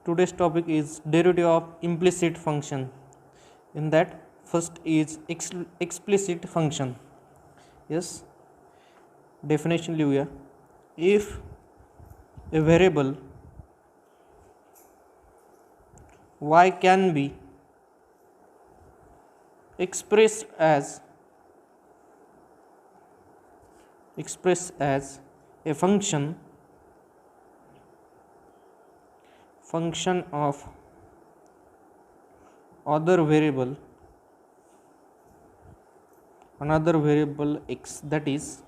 Today's topic is derivative of implicit function. In that, first is explicit function. Yes, definition लिहूया. If a variable y can be expressed as a function of another variable x, that is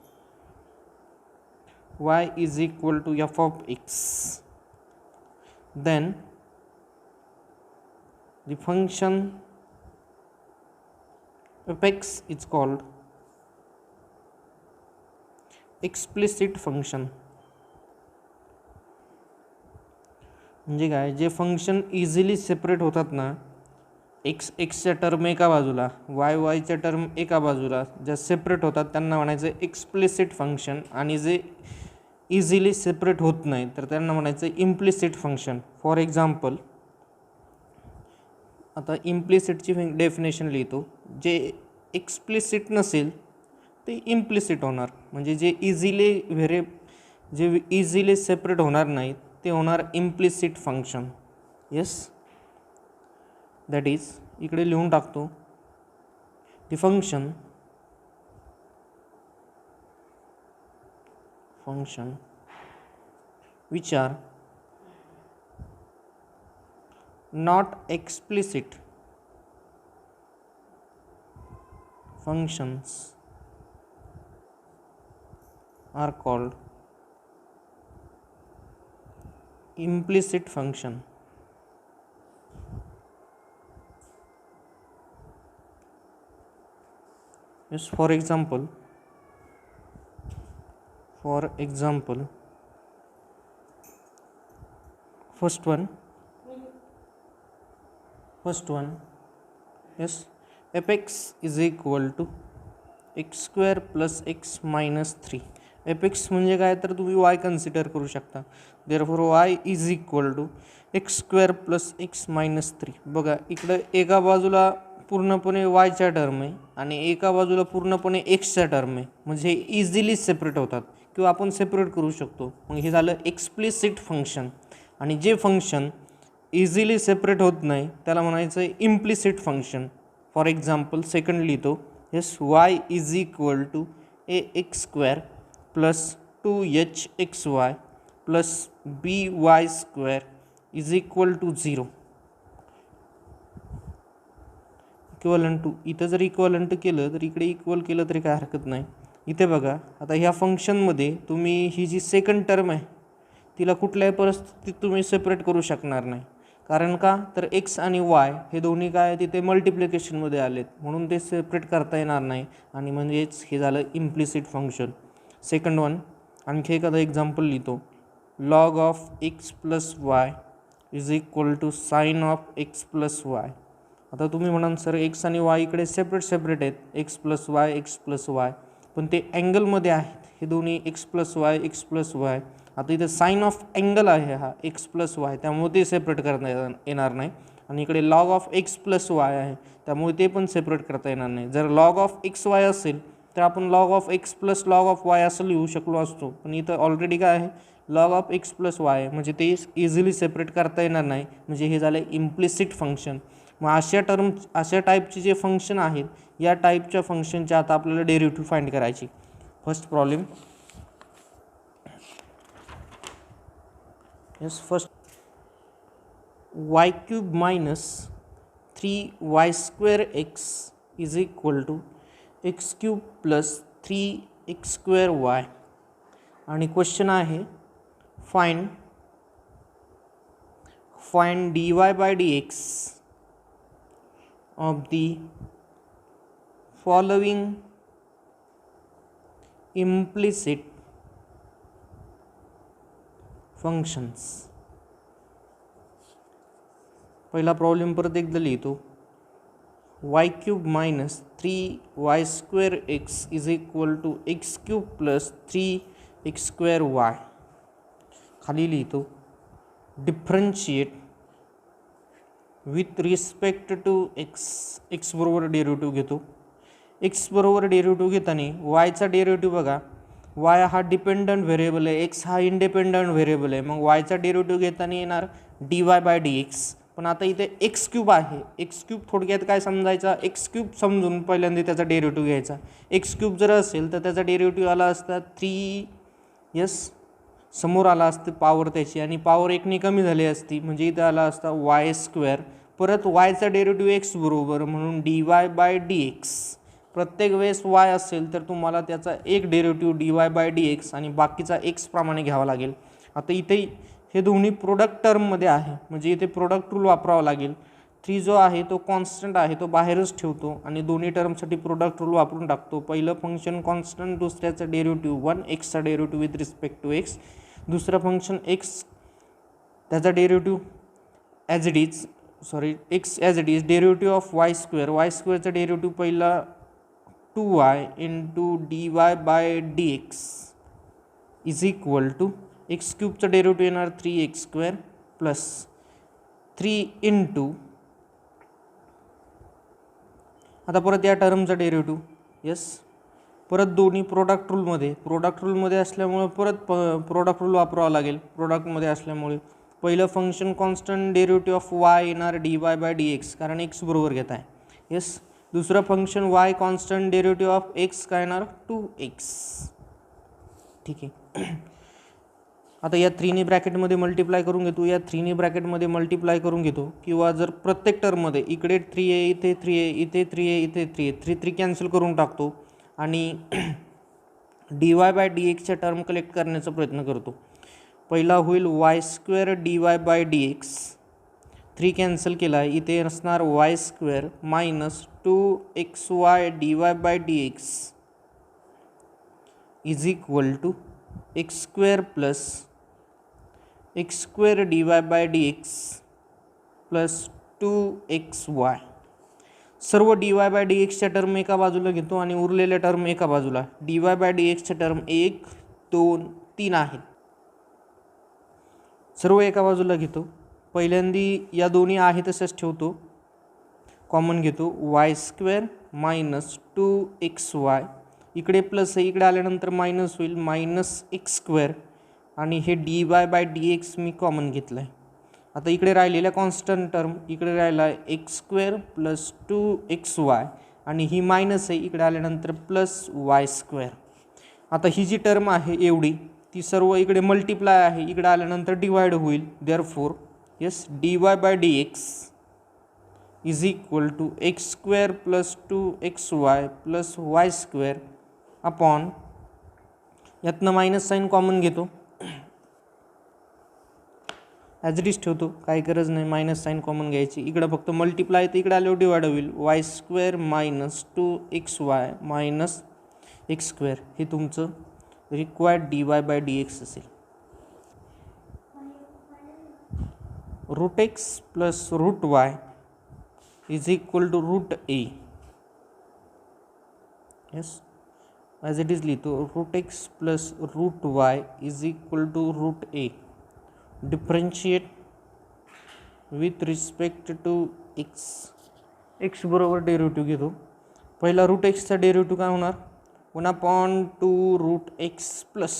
y is equal to f of x, then the function of x is called explicit function. म्हणजे काय, जे function easily separate होतात ना, एक्सच्या term एका बाजूला, वायच्या term एका बाजूला, ज्या सेपरेट होतात त्यांना म्हणायचं एक्सप्लिसिट फंक्शन, आणि जे इझिली सेपरेट होत नाही तर त्यांना म्हणायचं इम्प्लिसिट फंक्शन. फॉर एक्झाम्पल, आता इम्प्लिसिटची डेफिनेशन लिहितो. जे एक्सप्लिसिट नसेल ते इम्प्लिसिट होणार, म्हणजे जे इझिली सेपरेट होणार नाहीत ते होणार implicit function. Yes, that is, इकडे लिहून टाकतो, the function which are not explicit functions are called implicit function. Yes, for example, first one, yes, fx is equal to x square plus x minus 3. fx म्हणजे काय तर तुम्ही y consider करू शकता. Therefore y is equal to x square plus x minus 3. बघा, इकडं एका बाजूला पूर्णपणे वायच्या टर्म आहे आणि एका बाजूला पूर्णपणे एक्सच्या टर्म आहे, म्हणजे इझिली सेपरेट होतात किंवा आपण सेपरेट करू शकतो. मग हे झालं एक्सप्लिसिट फंक्शन. आणि जे फंक्शन इझिली सेपरेट होत नाही त्याला म्हणायचं implicit function. For example, second लिहितो. Yes, y is equal to a x square plus 2hxy plus by square is equal to 0. Equivalent to, इथं जर इक्वलंट केलं तर इकडे इक्वल केलं तरी काय हरकत नाही. इथे बघा, आता ह्या फंक्शनमध्ये तुम्ही ही जी सेकंड टर्म आहे तिला कुठल्याही परिस्थितीत तुम्ही सेपरेट करू शकणार नाही. कारण का, तर एक्स आणि वाय हे दोन्ही काय तिथे मल्टिप्लिकेशनमध्ये आलेत, म्हणून ते सेपरेट करता येणार नाही, आणि म्हणजेच हे झालं इम्प्लिसिट फंक्शन. सेकंड वन, आणखी एखादं एक्झाम्पल लिहितो. Log of x plus y is equal to sine of x plus y. आता तुम्ही म्हणाल सर एक्स आणि वाय इकडे सेपरेट आहेत, एक्स प्लस वाय, पण ते अँगलमध्ये आहेत, हे दोन्ही एक्स प्लस वाय. आता इथे साइन ऑफ अँगल आहे हा एक्स प्लस वाय, त्यामुळे ते सेपरेट करता येणार नाही. आणि इकडे log of x plus Y आहे, त्यामुळे ते पण सेपरेट करता येणार नाही. जर लॉग ऑफ एक्स वाय असेल तर आपण log of x plus log of Y असं लिहू शकलो असतो, पण इथं ऑलरेडी काय आहे, log of x plus Y आहे, म्हणजे ते इझिली सेपरेट करता येणार नाही, म्हणजे हे झालं इम्प्लिसिट फंक्शन. मग अशा टाईपचे जे फंक्शन आहेत, या टाईपच्या फंक्शनच्या आता आपल्याला डेरिव्हेटिव्ह फाइंड करायची. First problem, yes, first, y cube minus 3y square x is equal to x cube plus 3x square y. आणि क्वेश्चन आहे find dy by dx of the following implicit functions. पहिला problem परत एकदा लिहितो. y cube minus 3y square x is equal to x cube plus 3x square y. खाली लिहितो differentiate with respect to x बरोबर derivative घेतो. X बरोबर derivative घेताना वायचा डेरिव्हेटिव्ह बघा, वाय हा डिपेंडंट व्हेरिएबल आहे, एक्स हा इंडिपेंडंट व्हेरिएबल आहे. मग वायचा डेरिव्हेटिव्ह घेताना येणार dy बाय डी एक्स. पण आता इथे एक्स क्यूब आहे, एक्स क्यूब थोडक्यात काय समजायचा, एक्स क्यूब समजून पहिल्यांदा त्याचा डेरिव्हेटिव्ह घ्यायचा. एक्स क्यूब जर असेल तर त्याचा डेरिव्हेटिव्ह आला असता 3 समोर आला असतं पॉवर त्याची, आणि पॉवर एकने कमी झाली असती, म्हणजे इथं आला असता वाय स्क्वेअर. परत वायचा डेरिव्हेटिव्ह एक्स बरोबर, म्हणून dy बाय डी एक्स. प्रत्येक वेळेस वाय असेल तर तुम्हाला त्याचा एक derivative dy by d x आणि बाकीचा एक्स प्रमाणे घ्यावा लागेल. आता इथे हे दोन्ही प्रोडक्ट टर्ममध्ये आहे, म्हणजे इथे प्रोडक्ट रूल वापरावा लागेल. 3 जो आहे तो कॉन्स्टंट आहे, तो बाहेरच ठेवतो आणि दोन्ही टर्मसाठी प्रोडक्ट रूल वापरून टाकतो. पहिलं फंक्शन कॉन्स्टंट, दुसऱ्याचं डेरिव्हेटिव्ह 1 एक्सचा derivative with respect to x. दुसरं फंक्शन एक्स, त्याचा derivative as it is, x as it is, derivative of y square. Y स्क्वेअरचा डेरिव्हेटिव्ह पहिला 2y into dy by d x is equal to x क्यूबचं derivative येणार 3x square plus 3 into, आता परत या टर्मचा derivative परत दोन्ही प्रोडक्ट रूलमध्ये असल्यामुळे परत प्रोडक्ट रूल वापरावा लागेल. प्रोडक्टमध्ये असल्यामुळे पहिलं function constant derivative of Y येणार dy बाय डी एक्स, कारण एक्स बरोबर घेत आहे. दुसरं function Y constant derivative of x काय येणार 2x. ठीक आहे. आता या 3ने ब्रॅकेटमध्ये मल्टिप्लाय करून घेतो, या 3ने ब्रॅकेटमध्ये मल्टिप्लाय करून घेतो, किंवा जर प्रत्येक टर्ममध्ये इकडे 3 आहे, इथे 3 आहे, इथे 3 आहे, इथे 3 आहे, 3 कॅन्सल करून टाकतो आणि dy बाय डी एक्सच्या टर्म कलेक्ट करण्याचा प्रयत्न करतो. पहिला होईल y square dy by d x, 3 cancel केला आहे, इथे असणार y square minus 2xy dy by d x is equal to x square plus x square dy by d x plus 2xy. सर्व dy बाय डी एक्सच्या term एका बाजूला घेतो आणि उरलेल्या टर्म एका बाजूला. dy बाय डी एक्सच्या टर्म 1 2 3 आहेत, सर्व एका बाजूला घेतो. पहिल्यांदी या दोन्ही आहे तसंच ठेवतो, कॉमन घेतो, वाय स्क्वेअर मायनस 2xy, इकडे प्लस आहे, इकडे आल्यानंतर मायनस होईल, मायनस एक्स स्क्वेअर, आणि हे dy by d x me common घेतलं आहे. आता इकडे राहिलेल्या कॉन्स्टंट टर्म, इकडे राहिला आहे एक्स स्क्वेअर प्लस 2xy, आणि ही मायनस आहे, इकडे आल्यानंतर प्लस वाय स्क्वेअर. आता ही जी टर्म आहे एवढी, ती सर्व इकडे मल्टिप्लाय आहे, इकडे आल्यानंतर डिवाइड होईल. Therefore dy by d x is equal to x square plus 2xy plus y square upon, यातनं मायनस साईन कॉमन घेतो, ॲज इट इज ठेवतो, काही गरज नाही मायनस साईन कॉमन घ्यायची. इकडं फक्त मल्टिप्लाय, तर इकडे आल्यावर डिवाइड होईल, y square minus 2xy minus x square. हे तुमचं required dy by d x असेल. Root x plus root y is equal to root a. As it is लिहितो, root x plus root y is equal to root a. Differentiate with respect to x. X बरोबर derivative घेतो. पहिला root एक्सचा derivative काय होणार 1/2 root x plus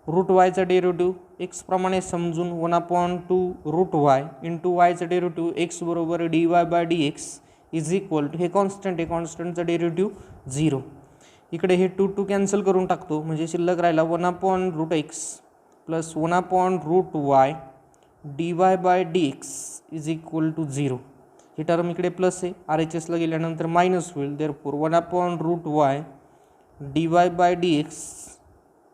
root वायचा derivative x प्रमाणे समजून 1/2 रूट वाय इंटू वायचा डेरिव्हेटिव्ह एक्स बरोबर dy by d x is equal to, हे कॉन्स्टंट आहे, कॉन्स्टंटचा डेरिव्हेटिव्ह 0. इकडे हे 2 कॅन्सल करून टाकतो, म्हणजे शिल्लक राहिला 1 root x plus 1 root y dy by d x is equal to 0. ही टर्म इकडे प्लस आहे, RHSला गेल्यानंतर मायनस होईल. Therefore 1 root y dy by d x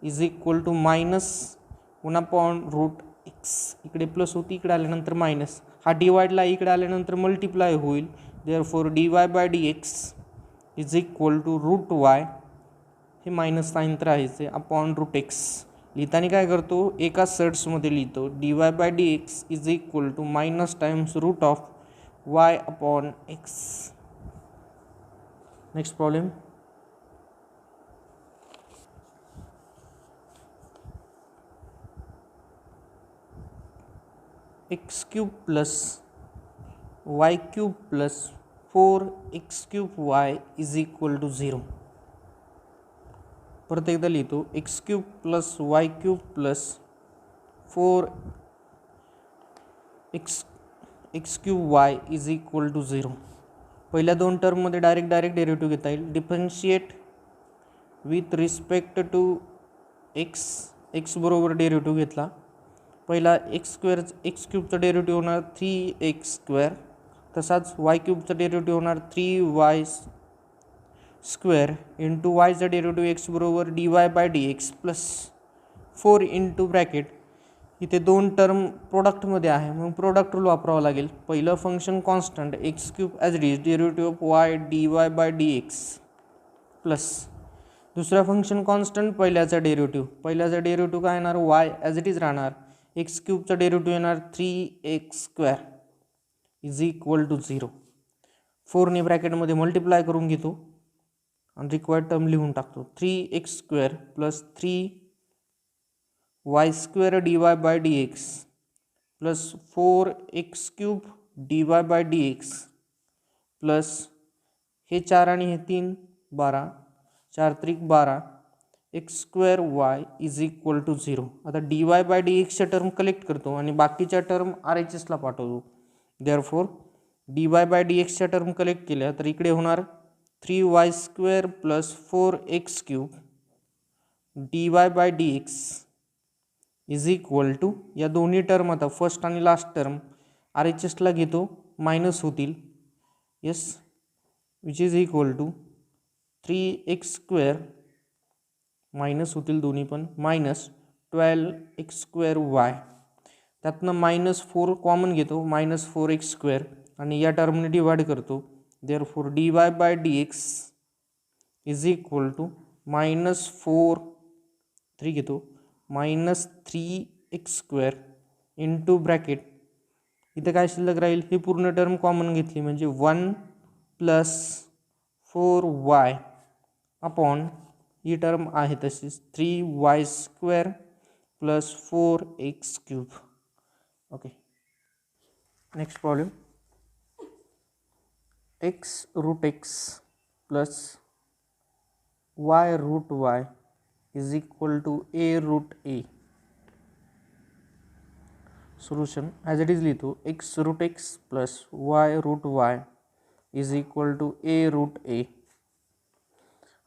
is equal to minus 1 root x. इकडे प्लस होती, इकडे आल्यानंतर मायनस, हा डिवाइडला इकडे आल्यानंतर मल्टिप्लाय होईल. Therefore dy by d x is equal to root y, हे मायनस साईन तर आहेच, अपॉन रूट एक्स. लिहिताना काय करतो, एका सर्ट्समध्ये लिहितो, dy by d x is equal to minus times root of y upon x. Next problem, x cube plus y cube plus 4x³ is equal to 0. परत एकदा लिहितो x³ plus y³ plus 4x³ is equal to 0. पहिल्या दोन टर्ममध्ये direct derivative घेता येईल. Differentiate with respect to x बरोबर derivative घेतला. पहिला x³ डेरिव्हेटिव्ह होणार 3x². तसाच y³ डेरिव्हेटिव्ह होणार 3y² इंटू वायचा डेरिव्हेटिव्ह x बरोबर dy/dx प्लस 4 इंटू ब्रॅकेट. इथे दोन टर्म प्रोडक्टमध्ये आहे मग प्रोडक्ट रूल वापरावा लागेल. पहिलं function constant x³ as it is derivative of y dy/dx plus दुसरा फंक्शन कॉन्स्टंट पहिल्याचा डेरिव्हेटिव्ह काय येणार y ॲज इट इज राहणार. x³ डेरिव्हेटिव्ह येणार 3x² इज इक्वल टू 0. 4ने ब्रॅकेटमध्ये मल्टिप्लाय करून घेतो आणि रिक्वायर्ड टर्म लिहून टाकतो. 3x² plus 3y² dy/dx plus 4x³ dy/dx plus हे 4 आणि हे 3 12 4 त्रिक 12 x² इज इक्वल टू 0. आता dy/dxच्या टर्म कलेक्ट करतो आणि बाकीच्या टर्म RHSला पाठवतो. देअरफॉर dy/dxच्या टर्म कलेक्ट केल्या तर इकडे होणार 3y² plus 4x³ dy/dx is equal to या दोन्ही टर्म आता फर्स्ट आणि लास्ट टर्म RHSला घेतो मायनस होतील. Yes which is equal to 3x² minus होतील दोन्ही पण मायनस 12x²y. त्यातनं -4 कॉमन घेतो -4x² आणि या टर्मने डिवाइड करतो. Therefore dy/dx is equal to -4 3 घेतो -3x² इंटू ब्रॅकेट. इथे काय शिल्लक राहील ही पूर्ण टर्म कॉमन घेतली म्हणजे 1 प्लस 4y अपॉन ही टर्म आहे तशीच 3y² plus 4x³. Okay next problem. x√x plus y√y is equal to a√a. Solution as it is लिहितो x√x plus y√y is equal to a√a.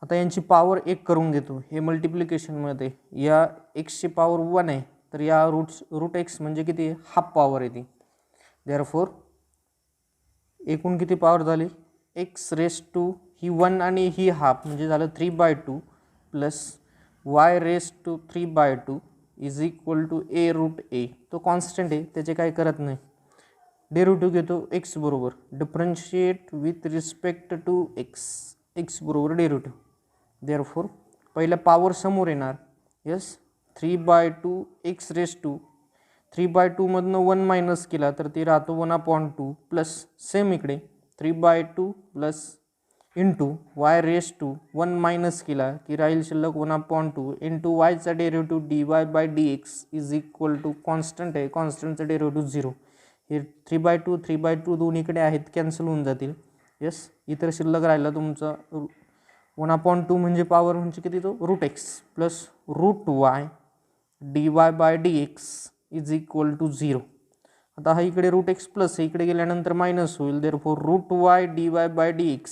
आता यांची पॉवर 1 करून घेतो. हे मल्टिप्लिकेशनमध्ये या एक्सची पॉवर 1 आहे तर या रूट एक्स म्हणजे किती हाफ पॉवर येते. देअरफॉर एकूण किती पॉवर झाली x⁻² ही 1 आणि ही हाफ म्हणजे झालं 3/2 plus y⁻³ is equal to a√a. तो कॉन्स्टंट आहे त्याचे काय करत नाही. डेरिव्हेटिव्ह घेतो x बरोबर differentiate with respect to x बरोबर डेरिव्हेटिव्ह. देअरफॉर पहिल्या पॉवर समोर येणार. Yes 3/2 x⁻². 3/2 मधनं 1 मायनस केला तर ते राहतो 1/2 प्लस सेम इकडे 3/2 प्लस इंटू y⁻1 मायनस केला की राहील शिल्लक 1/2 इंटू वायचा derivative dy/dx is equal to constant आहे कॉन्स्टंटचं डेरिव्हेटिव्ह 0. हे 3/2 दोन्हीकडे आहेत कॅन्सल होऊन जातील. यस इतर शिल्लक राहिला तुमचा 1/2 म्हणजे पॉवर म्हणजे किती तो √x plus √y dy/dx is equal to 0. आता हा इकडे √x प्लस इकडे गेल्यानंतर मायनस होईल. Therefore √y dy/dx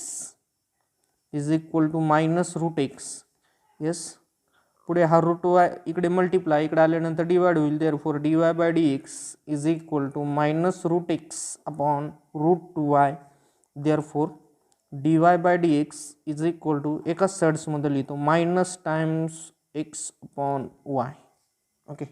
is equal to -√x. Yes पुढे हा √y इकडे मल्टिप्लाय इकडे आल्यानंतर डिवाइड होईल. Therefore dy/dx is equal to -√x upon √y. Therefore dy/dx is equal to एकाच साईड्समध्ये लिहितो -times x upon y. Okay